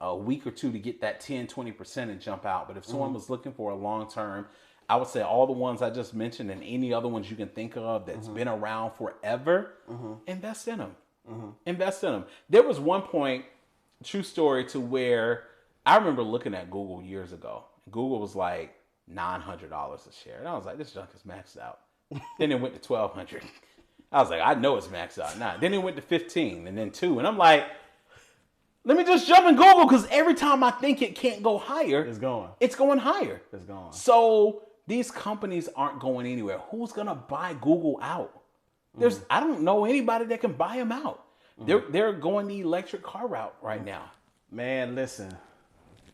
a week or two to get that 10, 20% and jump out. But if someone was looking for a long term, I would say all the ones I just mentioned and any other ones you can think of that's been around forever, invest in them. Invest in them. There was one point, true story, to where I remember looking at Google years ago. Google was like $900 a share. And I was like, this junk is maxed out. Then it went to $1,200. I was like, I know it's maxed out. Nah. Then it went to 15 and then 2. And I'm like, let me just jump in Google because every time I think it can't go higher, It's going. It's going higher. It's going. So these companies aren't going anywhere. Who's gonna buy Google out? I don't know anybody that can buy them out. They're going the electric car route right now. Man, listen.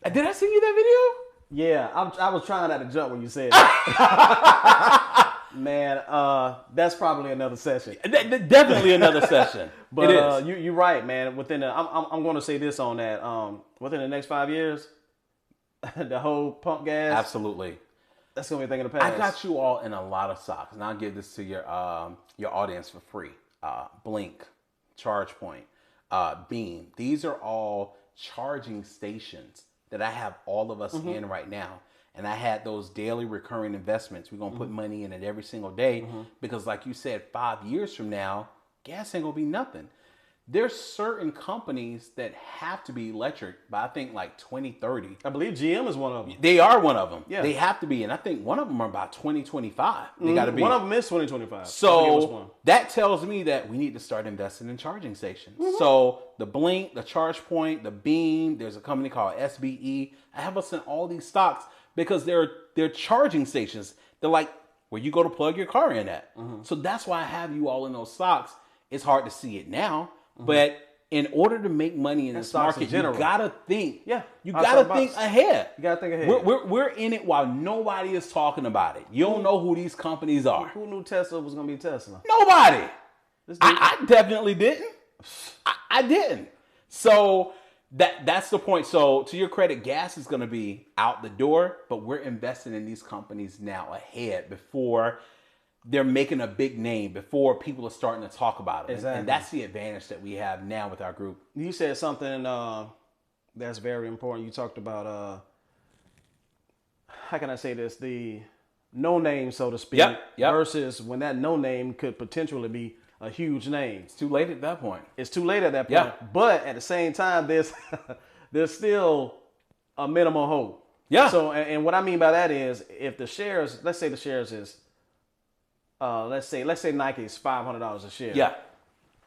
Did I send you that video? Yeah, I was trying not to jump when you said that. Man, that's probably another session. Definitely another session. But it is. you're right, man. I'm going to say this on that. Within the next 5 years, the whole pump gas, Absolutely. that's gonna be a thing of the past. I got you all in a lot of stocks, and I'll give this to your audience for free. Blink, ChargePoint, Beam. These are all charging stations that I have all of us in right now. And I had those daily recurring investments. We're gonna put money in it every single day because, like you said, 5 years from now, gas ain't gonna be nothing. There's certain companies that have to be electric by I think like 2030. I believe GM is one of them. They are one of them. Yeah. They have to be, and I think one of them are by 2025. They got to be. One of them is 2025. I forget which So one. that tells me that we need to start investing in charging stations. So the Blink, the ChargePoint, the Beam, there's a company called SBE. I have us in all these stocks because they're charging stations. They're like where you go to plug your car in at. So that's why I have you all in those stocks. It's hard to see it now, but in order to make money in this stocks in market, you general. gotta think. Yeah, You outside gotta think box. ahead. You gotta think ahead. We're in it while nobody is talking about it. You don't know who these companies are. Who knew Tesla was gonna be Tesla? Nobody. This dude- I definitely didn't. I didn't. So that's the point. So to your credit, gas is going to be out the door, but we're investing in these companies now ahead before they're making a big name, before people are starting to talk about it. Exactly. And that's the advantage that we have now with our group. You said something that's very important. You talked about how can I say this? The no name, so to speak, Yep. versus when that no name could potentially be a huge name. It's too late at that point. It's too late at that point. Yeah. But at the same time, there's still a minimal hope. Yeah. So, and what I mean by that is, if the shares, let's say the shares is, let's say Nike is $500 a share. Yeah.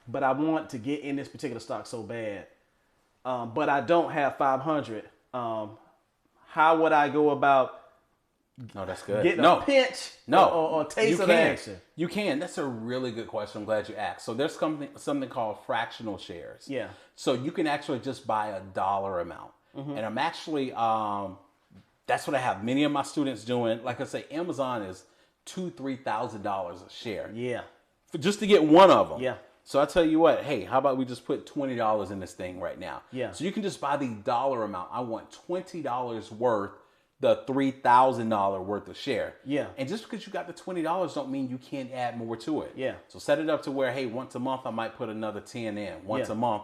But I want to get in this particular stock so bad, but I don't have 500. How would I go about No, that's good. getting no. a pinch No, or taste you of can. action? You can. That's a really good question. I'm glad you asked. So there's something called fractional shares. Yeah. So you can actually just buy a dollar amount, and I'm actually that's what I have many of my students doing. Like I say, Amazon is $2,000-$3,000 a share. Yeah. Just to get one of them. Yeah. So I tell you what, hey, how about we just put $20 in this thing right now? Yeah. So you can just buy the dollar amount. I want $20 worth, the $3,000 worth of share. Yeah. And just because you got the $20 don't mean you can't add more to it. Yeah. So set it up to where, hey, once a month I might put another 10 in. Once Yeah. a month.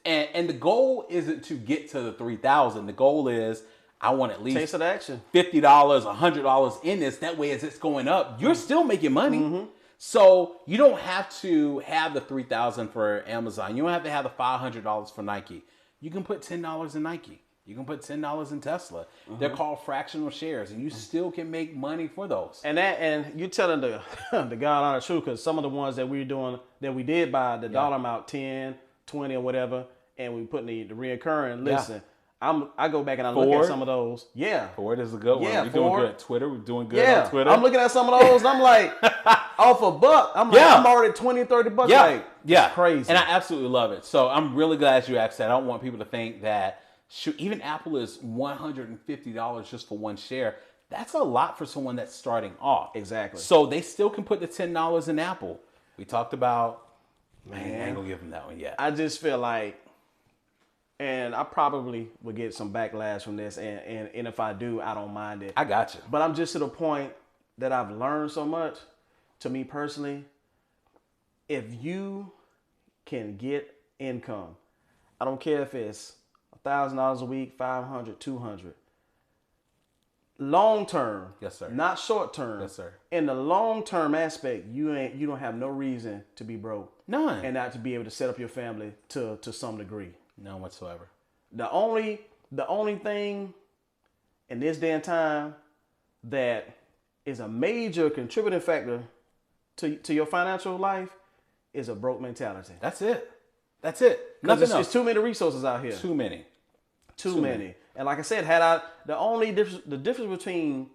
And the goal isn't to get to the 3,000. The goal is I want at least Taste of action. $50, $100 in this. That way, as it's going up, you're still making money. So you don't have to have the $3,000 for Amazon. You don't have to have the $500 for Nike. You can put $10 in Nike. You can put $10 in Tesla. They're called fractional shares, and you still can make money for those. And you're telling the the God honest truth, because some of the ones that we did buy the dollar amount 10, 20 or whatever, and we put the reoccurring. Listen, I go back and I look Ford? at some of those. Yeah. Ford is a good one. Yeah, We're doing Ford. good. Twitter, we're doing good Yeah. on Twitter. I'm looking at some of those and I'm like, off a buck. I'm like, Yeah. I'm already 20, 30 bucks. Yeah, Like, yeah, it's crazy. and I absolutely love it. So I'm really glad you asked that. I don't want people to think that even Apple is $150 just for one share. That's a lot for someone that's starting off. Exactly. So they still can put the $10 in Apple. We talked about. Man, I ain't gonna give them that one yet. I just feel like, and I probably would get some backlash from this, and if I do, I don't mind it. I got you. But I'm just to the point that I've learned so much, to me personally, if you can get income, I don't care if it's $1,000 a week, 500, 200. Long term, Yes, sir. not short term. Yes, sir. In the long term aspect, you don't have no reason to be broke. None. And not to be able to set up your family to some degree. None whatsoever. The only the only thing in this day and time that is a major contributing factor to your financial life is a broke mentality. That's it. That's it. Because Nothing else. it's too many resources out here. Too many. Too many. And like I said, the difference between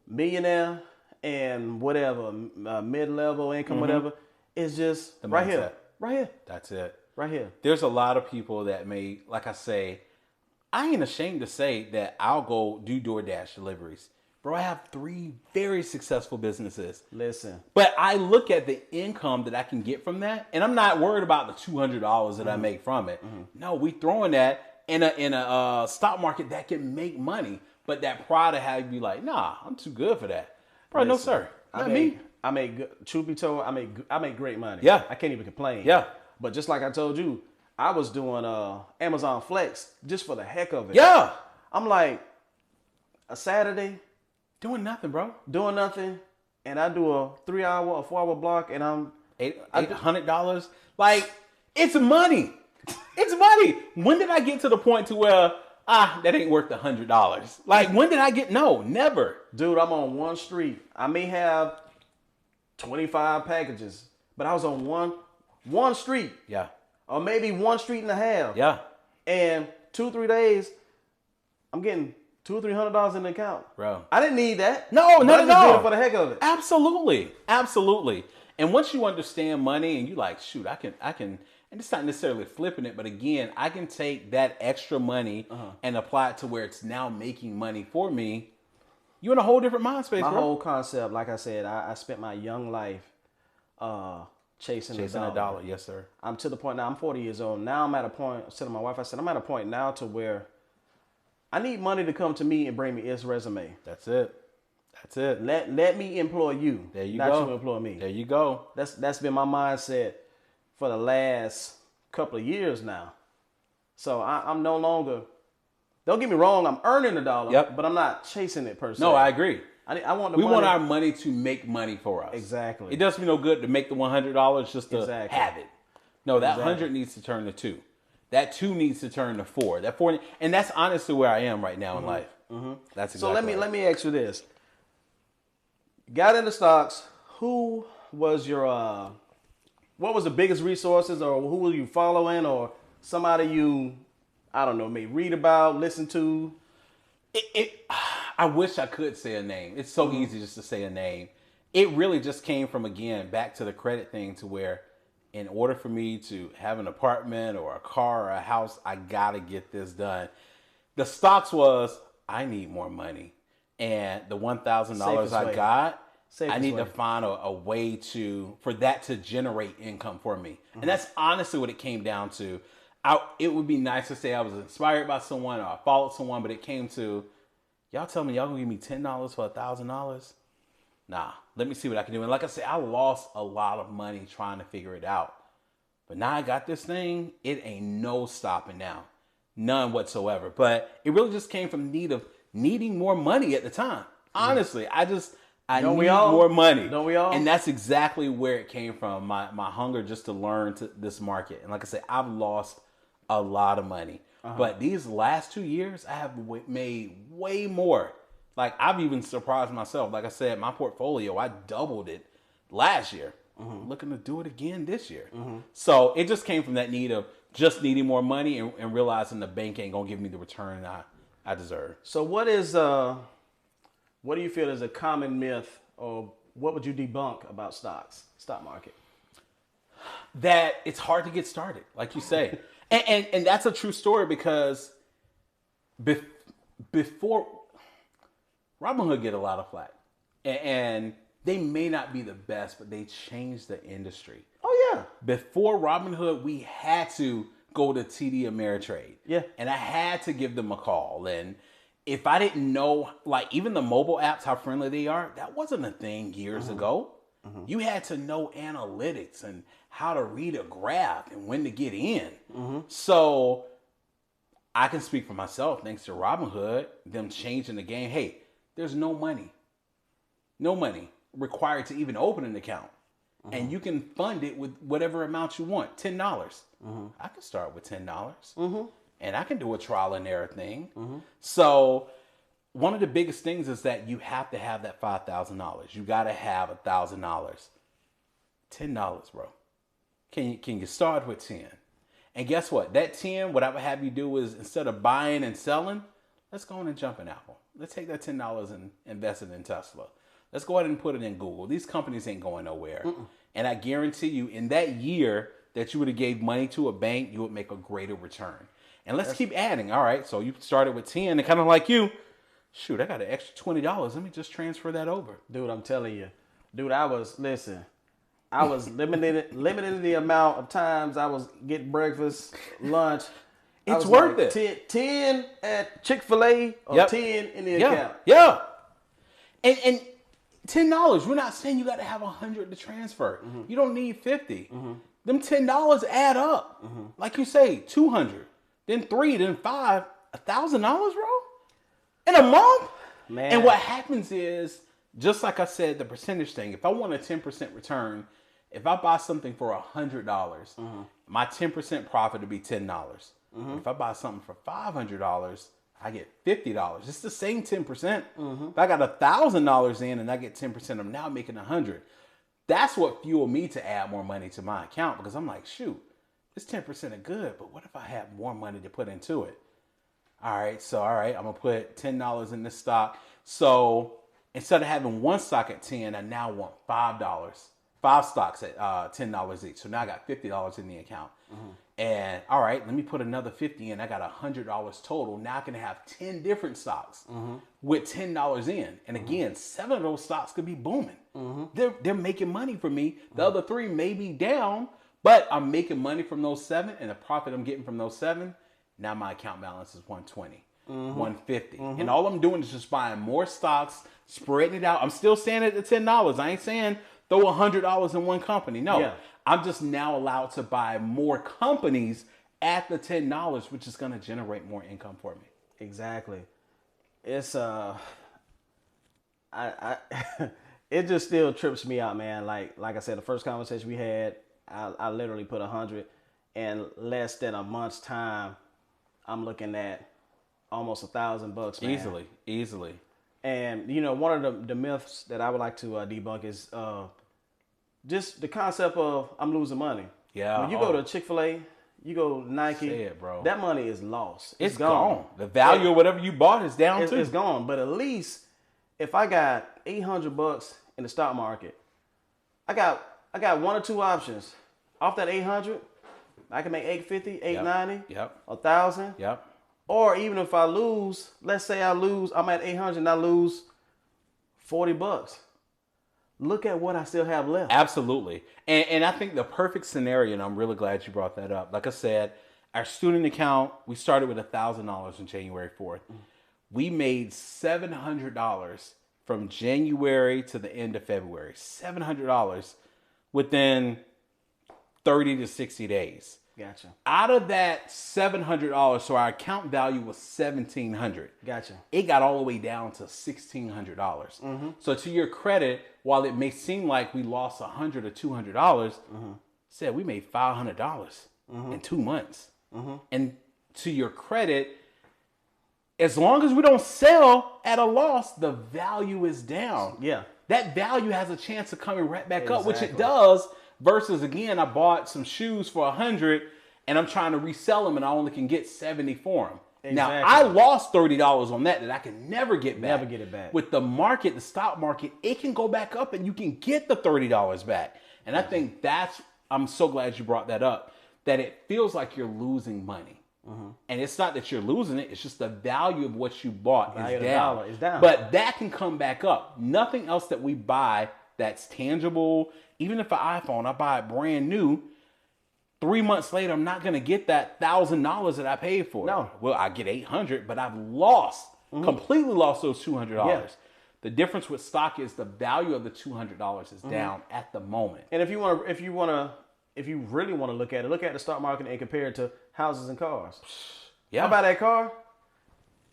millionaire and whatever mid-level income, whatever, is just The right mindset. here, right here, That's it. right here. There's a lot of people that may, like I say, I ain't ashamed to say that I'll go do DoorDash deliveries. Bro, I have 3 very successful businesses. Listen, But I look at the income that I can get from that, and I'm not worried about the $200 that I make from it. No, we throwing that in a stock market that can make money. But that pride of how you be like, nah, I'm too good for that. Bro, no sir. Not me. I make good, truth be told, I make great money. Yeah. I can't even complain. Yeah. But just like I told you, I was doing Amazon Flex just for the heck of it. Yeah. I'm like a Saturday Doing nothing, bro. doing nothing, and I do a 3-hour or 4-hour block, and I'm $800. Like, it's money. It's money. When did I get to the point to where that ain't worth the $100? Like, when did I get? No, never. dude, I'm on one street. I may have 25 packages, but I was on one street, Yeah. or maybe one street and a half. Yeah. And 2-3 days, I'm getting $200-300 in the account. Bro. I didn't need that. No, But not I at just did all. it for the heck of it. Absolutely. Absolutely. And once you understand money and you like, shoot, I can, and it's not necessarily flipping it, but again, I can take that extra money and apply it to where it's now making money for me. You're in a whole different mind space, My bro. whole concept, like I said, I spent my young life chasing Chasing a a dollar. Yes, sir. I'm to the point now, I'm 40 years old. Now I'm at a point, I said to my wife, I said, I'm at a point now to where I need money to come to me and bring me its resume. That's it. That's it. Let me employ you. There you not go. you employ me. There you go. That's been my mindset for the last couple of years now. So I'm no longer, don't get me wrong, I'm earning a dollar, Yep. but I'm not chasing it per se. No, I agree. I want the We money. want our money to make money for us. Exactly. It does me no good to make the $100 just to Exactly. have it. No, that Exactly. 100 needs to turn to 2. That 2 needs to turn to 4. That 4, and that's honestly where I am right now in life. That's exactly. So let right. me ask you this. Got into stocks. Who was your what was the biggest resources, or who were you following, or somebody you, I don't know, may read about, listen to? I wish I could say a name. It's so easy just to say a name. It really just came from, again, back to the credit thing, to where in order for me to have an apartment or a car or a house, I got to get this done. The stocks was, I need more money. And the $1,000 Safest I way. got, Safest I need to way. find a way for that to generate income for me. And that's honestly what it came down to. It would be nice to say I was inspired by someone or I followed someone, but it came to, y'all tell me y'all gonna give me $10 for $1,000? Nah, let me see what I can do. And like I said, I lost a lot of money trying to figure it out. But now I got this thing, it ain't no stopping now. None whatsoever. But it really just came from needing more money at the time. Honestly, I Don't need we all? more money. Don't we all? And that's exactly where it came from. My hunger just to learn this market. And like I said, I've lost a lot of money. But these last 2 years, I have made way more. Like, I've even surprised myself. Like I said, my portfolio, I doubled it last year. Looking to do it again this year. So it just came from that need of just needing more money and realizing the bank ain't going to give me the return I deserve. So what do you feel is a common myth, or what would you debunk about stock market? That it's hard to get started, like you say. and that's a true story, because before Robinhood get a lot of flack, and they may not be the best, but they changed the industry. Oh yeah. Before Robinhood, we had to go to TD Ameritrade. Yeah. And I had to give them a call. And if I didn't know, like, even the mobile apps, how friendly they are, that wasn't a thing years ago. You had to know analytics and how to read a graph and when to get in. So I can speak for myself, thanks to Robinhood, them changing the game. Hey, there's no money required to even open an account. And you can fund it with whatever amount you want, $10. I can start with $10. and I can do a trial and error thing. So one of the biggest things is that you have to have that $5,000. You got to have $1,000. $10, bro. Can you start with 10? And guess what? That 10, what I would have you do is instead of buying and selling, let's go on and jump in Apple. Let's take that $10 and invest it in Tesla. Let's go ahead and put it in Google. These companies ain't going nowhere. And I guarantee you, in that year that you would have gave money to a bank, you would make a greater return. And let's keep adding. All right, so you started with 10, and kind of like you, shoot, I got an extra $20. Let me just transfer that over. Dude, I'm telling you. Dude, I was limited the amount of times I was getting breakfast, lunch. It's worth it. 10 at Chick-fil-A or 10 in the account. Yeah. And $10, we're not saying you got to have 100 to transfer. You don't need 50. Them $10 add up. Like you say, 200, then 3, then 5, $1,000, bro? In a month? Man. And what happens is, just like I said, the percentage thing, if I want a 10% return, if I buy something for $100, my 10% profit would be $10. If I buy something for $500, I get $50. It's the same 10%. If I got $1,000 in and I get 10%, I'm now making $100. That's what fueled me to add more money to my account, because I'm like, shoot, this 10% is good, but what if I have more money to put into it? All right, I'm going to put $10 in this stock. So instead of having one stock at 10, I now want $5. 5 stocks at $10 each. So now I got $50 in the account. And all right, let me put another 50 in. I got $100 total. Now I can have 10 different stocks with $10 in. And again, 7 of those stocks could be booming. They're making money for me. The other 3 may be down, but I'm making money from those 7, and the profit I'm getting from those 7. Now my account balance is 120, 150. And all I'm doing is just buying more stocks, spreading it out. I'm still staying at the $10. I ain't saying throw $100 in one company. No. Yeah. I'm just now allowed to buy more companies at the $10, which is going to generate more income for me. Exactly. It's it just still trips me out, man. Like I said, the first conversation we had, I literally put 100, and less than a month's time, I'm looking at almost $1,000, man. Easily. And one of the myths that I would like to debunk is just the concept of I'm losing money. Yeah. When you go to Chick-fil-A, you go to Nike, say it, bro. That money is lost. It's gone. The value of whatever you bought is down too. It's gone. But at least if I got $800 in the stock market, I got 1 or 2 options. Off that 800, I can make 850, 890, 1,000. Yep. Or even if I lose, let's say I'm at 800 and I lose $40. Look at what I still have left. Absolutely. And I think the perfect scenario, and I'm really glad you brought that up. Like I said, our student account, we started with $1,000 on January 4th. We made $700 from January to the end of February. $700 within 30 to 60 days. Gotcha. Out of that $700, so our account value was $1,700. Gotcha. It got all the way down to $1,600. So to your credit, while it may seem like we lost $100 or $200, said we made $500 in 2 months. And to your credit, as long as we don't sell at a loss, the value is down. Yeah. That value has a chance of coming right back up, which it does. Versus, again, I bought some shoes for $100 and I'm trying to resell them and I only can get $70 for them. Exactly. Now, I lost $30 on that I can never get back. Never get it back. With the market, the stock market, it can go back up and you can get the $30 back. And I think I'm so glad you brought that up, that it feels like you're losing money. And it's not that you're losing it, it's just the value of what you bought is down. But that can come back up. Nothing else that we buy that's tangible. Even if an iPhone, I buy it brand new, 3 months later, I'm not going to get that $1,000 that I paid for. No. Well, I get $800, but I've completely lost those $200. Yeah. The difference with stock is the value of the $200 is down at the moment. And if you really want to look at it, look at the stock market and compare it to houses and cars. Yeah. I buy that car.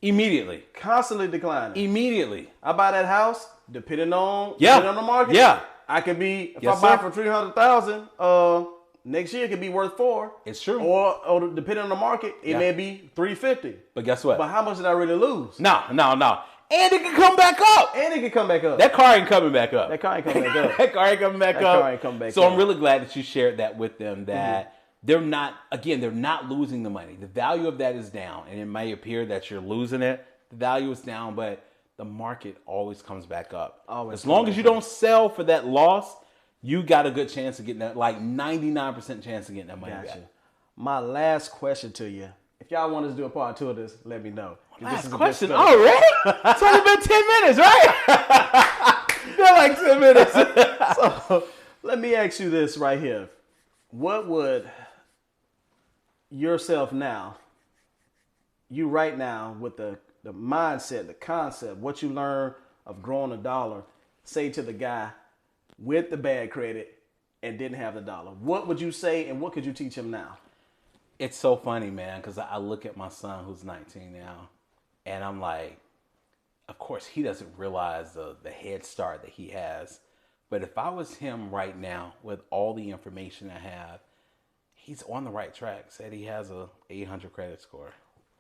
Immediately. Constantly declining. Immediately. I buy that house, depending on the market. Yeah. I could be, if I buy for $300,000, next year it could be worth 4. It's true. Or depending on the market, it may be 350. But guess what? But how much did I really lose? No. And it can come back up. And it can come back up. That car ain't coming back up. That car ain't coming back up. That car ain't coming back That up. car ain't coming back so up. I'm really glad that you shared that with them, that they're not losing the money. The value of that is down. And it may appear that you're losing it. The value is down, but the market always comes back up. Always as long as you don't sell for that loss, you got a good chance of getting that, like 99% chance of getting that money back. My last question to you. If y'all want us to do a part 2 of this, let me know. Last question already? It's only been 10 minutes, right? Been like 10 minutes. So let me ask you this right here. What would yourself now, you right now, with the mindset, the concept, what you learn of growing a dollar, say to the guy with the bad credit and didn't have the dollar? What would you say, and what could you teach him now? It's so funny, man, because I look at my son who's 19 now, and I'm like, of course, he doesn't realize the head start that he has. But if I was him right now with all the information I have, he's on the right track. Said he has a 800 credit score.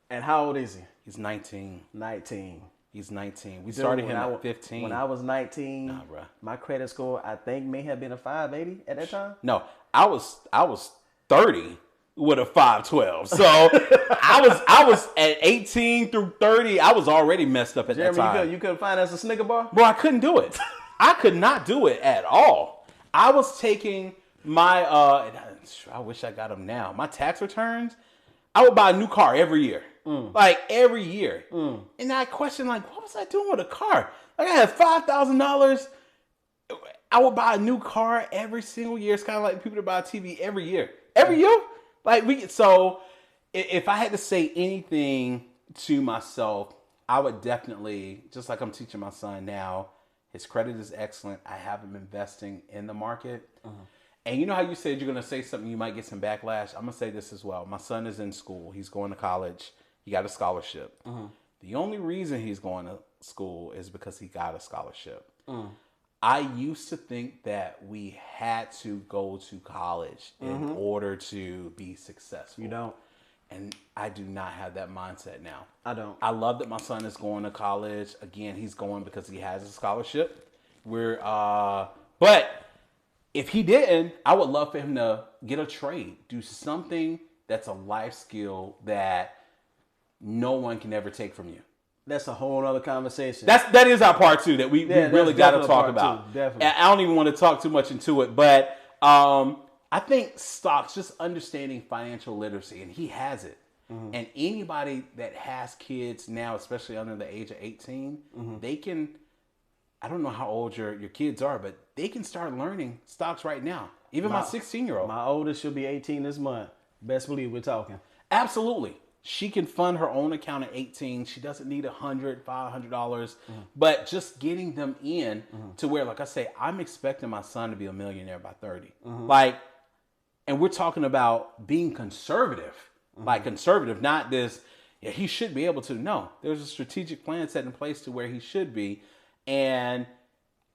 And how old is he? He's 19. 19. He's 19. We started him at 15. When I was 19, bro. My credit score, I think, may have been a 580 at that time. No, I was 30 with a 512. So I was at 18 through 30. I was already messed up at that time. You couldn't finance a Snicker bar? Bro, I couldn't do it. I could not do it at all. I was taking my, I wish I got them now. My tax returns, I would buy a new car every year. Like every year. And I questioned, like, what was I doing with a car? Like I had $5,000. I would buy a new car every single year. It's kind of like people that buy a TV every year. Every year? So if I had to say anything to myself, I would definitely, just like I'm teaching my son now, his credit is excellent. I have him investing in the market. And you know how you said you're going to say something, you might get some backlash? I'm going to say this as well. My son is in school. He's going to college. He got a scholarship. The only reason he's going to school is because he got a scholarship. I used to think that we had to go to college in order to be successful. You don't. And I do not have that mindset now. I don't. I love that my son is going to college. Again, he's going because he has a scholarship. But if he didn't, I would love for him to get a trade, do something that's a life skill that no one can ever take from you. That's a whole other conversation. That is our part 2 that we really got to talk about. Definitely. I don't even want to talk too much into it, but I think stocks, just understanding financial literacy, and he has it. And anybody that has kids now, especially under the age of 18, they can, I don't know how old your kids are, but they can start learning stocks right now. Even my 16-year-old. My oldest should be 18 this month. Best believe we're talking. Absolutely. She can fund her own account at 18. She doesn't need $100, $500. But just getting them in to where, like I say, I'm expecting my son to be a millionaire by 30. And we're talking about being conservative. Like conservative, not this, he should be able to. No, there's a strategic plan set in place to where he should be. And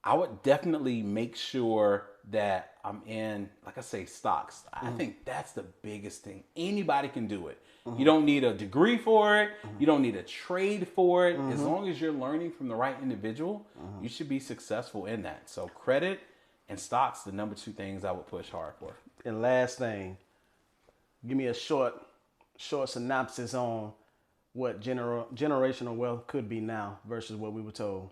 I would definitely make sure that I'm in, like I say, stocks. I think that's the biggest thing. Anybody can do it. You don't need a degree for it. You don't need a trade for it. As long as you're learning from the right individual, you should be successful in that. So credit and stocks, the number 2 things I would push hard for. And last thing, give me a short synopsis on what generational wealth could be now versus what we were told.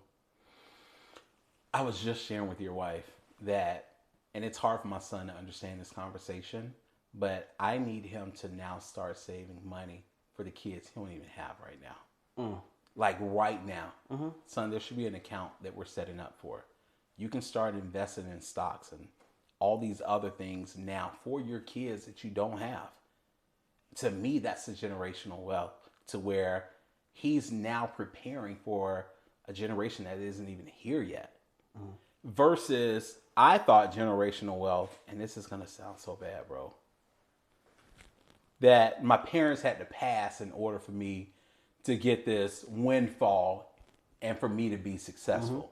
I was just sharing with your wife that, and it's hard for my son to understand this conversation, but I need him to now start saving money for the kids he don't even have right now. Like right now. Son, there should be an account that we're setting up for. You can start investing in stocks and all these other things now for your kids that you don't have. To me, that's the generational wealth, to where he's now preparing for a generation that isn't even here yet. Versus, I thought generational wealth, and this is going to sound so bad, bro, that my parents had to pass in order for me to get this windfall and for me to be successful.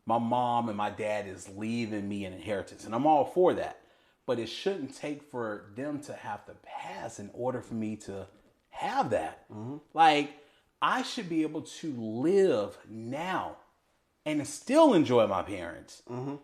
My mom and my dad is leaving me an inheritance, and I'm all for that. but it shouldn't take for them to have to pass in order for me to have that. Like, I should be able to live now and still enjoy my parents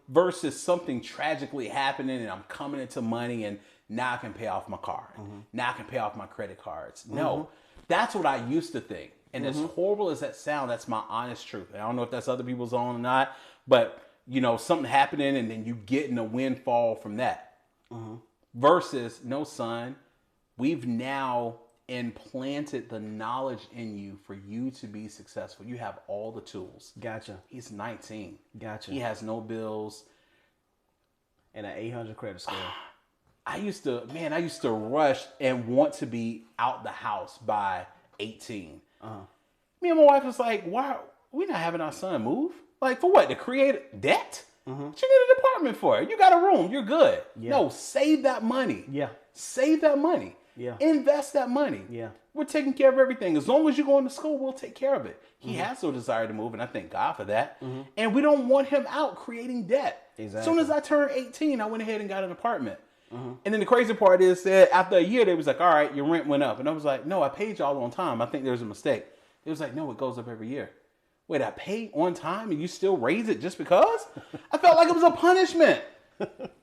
versus something tragically happening and I'm coming into money and now I can pay off my car. Now I can pay off my credit cards. No, that's what I used to think. And as horrible as that sounds, that's my honest truth. And I don't know if that's other people's own or not, but you know, something happening and then you getting a windfall from that. Versus, no, son, we've now implanted the knowledge in you for you to be successful. You have all the tools. Gotcha. He's 19. Gotcha. He has no bills. And an 800 credit score. I used to rush and want to be out the house by 18. Me and my wife was like, why are we not having our son move? Like, for what? To create debt? What you need an apartment for? You got a room. You're good. Yeah. No, save that money. Yeah. Save that money. Yeah. Invest that money. Yeah. We're taking care of everything. As long as you're going to school, we'll take care of it. He has no desire to move, and I thank God for that. And we don't want him out creating debt. Exactly. As soon as I turned 18, I went ahead and got an apartment. And then the crazy part is that after a year, they was like, all right, your rent went up. And I was like, no, I paid y'all on time. I think there was a mistake. It was like, no, it goes up every year. Wait, I paid on time and you still raise it just because? I felt like it was a punishment.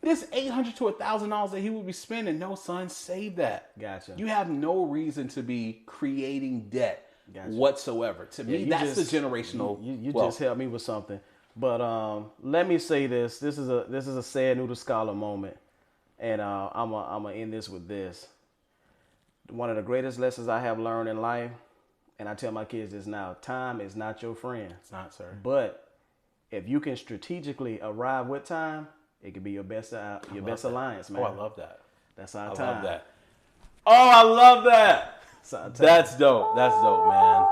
This $800 to $1,000 that he would be spending, no, son, save that. Gotcha. You have no reason to be creating debt whatsoever. To me, you that's just- the generational. You just helped me with something. But let me say this. This is a sad noodle scholar moment. And I'm gonna end this with this. One of the greatest lessons I have learned in life, and I tell my kids this now: time is not your friend. It's not, sir. But if you can strategically arrive with time, it could be your best alliance, man. Oh, I love that. That's our I time. love that. Oh, I love that. That's our time. That's dope. That's dope, man.